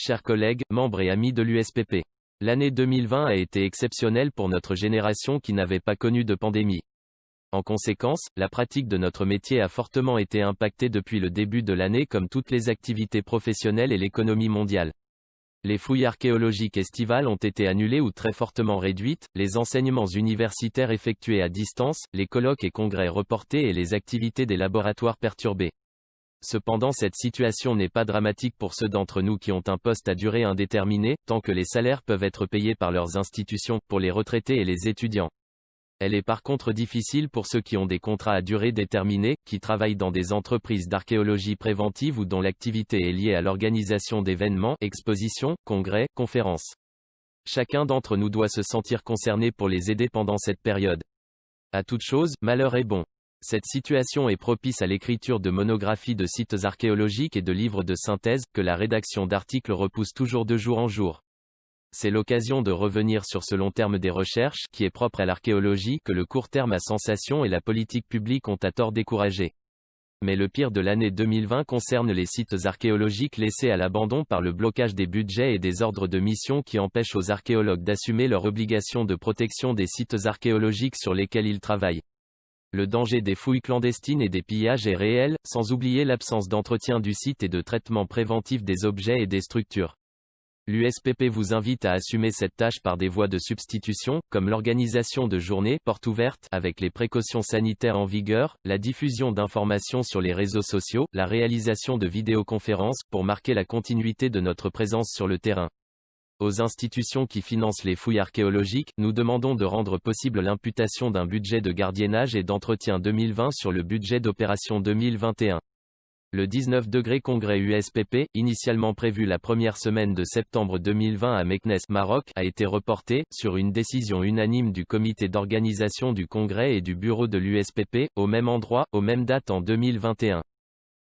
chers collègues, membres et amis de l'USPP. L'année 2020 a été exceptionnelle pour notre génération qui n'avait pas connu de pandémie. En conséquence, la pratique de notre métier a fortement été impactée depuis le début de l'année comme toutes les activités professionnelles et l'économie mondiale. Les fouilles archéologiques estivales ont été annulées ou très fortement réduites, les enseignements universitaires effectués à distance, les colloques et congrès reportés et les activités des laboratoires perturbées. Cependant, cette situation n'est pas dramatique pour ceux d'entre nous qui ont un poste à durée indéterminée, tant que les salaires peuvent être payés par leurs institutions, pour les retraités et les étudiants. Elle est par contre difficile pour ceux qui ont des contrats à durée déterminée, qui travaillent dans des entreprises d'archéologie préventive ou dont l'activité est liée à l'organisation d'événements, expositions, congrès, conférences. Chacun d'entre nous doit se sentir concerné pour les aider pendant cette période. À toute chose, malheur est bon. Cette situation est propice à l'écriture de monographies de sites archéologiques et de livres de synthèse, que la rédaction d'articles repousse toujours de jour en jour. C'est l'occasion de revenir sur ce long terme des recherches, qui est propre à l'archéologie, que le court terme à sensation et la politique publique ont à tort découragé. Mais le pire de l'année 2020 concerne les sites archéologiques laissés à l'abandon par le blocage des budgets et des ordres de mission qui empêchent aux archéologues d'assumer leur obligation de protection des sites archéologiques sur lesquels ils travaillent. Le danger des fouilles clandestines et des pillages est réel, sans oublier l'absence d'entretien du site et de traitement préventif des objets et des structures. L'USPP vous invite à assumer cette tâche par des voies de substitution, comme l'organisation de journées portes ouvertes avec les précautions sanitaires en vigueur, la diffusion d'informations sur les réseaux sociaux, la réalisation de vidéoconférences, pour marquer la continuité de notre présence sur le terrain. Aux institutions qui financent les fouilles archéologiques, nous demandons de rendre possible l'imputation d'un budget de gardiennage et d'entretien 2020 sur le budget d'opération 2021. Le 19° congrès USPP, initialement prévu la première semaine de septembre 2020 à Meknès, Maroc, a été reporté, sur une décision unanime du comité d'organisation du congrès et du bureau de l'USPP, au même endroit, aux mêmes dates en 2021.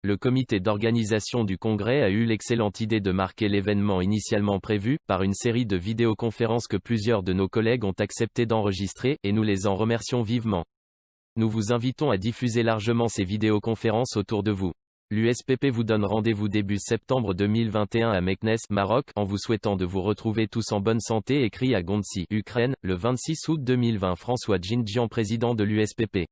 Le comité d'organisation du congrès a eu l'excellente idée de marquer l'événement initialement prévu, par une série de vidéoconférences que plusieurs de nos collègues ont accepté d'enregistrer, et nous les en remercions vivement. Nous vous invitons à diffuser largement ces vidéoconférences autour de vous. L'USPP vous donne rendez-vous début septembre 2021 à Meknès, Maroc, en vous souhaitant de vous retrouver tous en bonne santé. Écrit à Gonsi, Ukraine, le 26 août 2020. François Djindjian, président de l'USPP.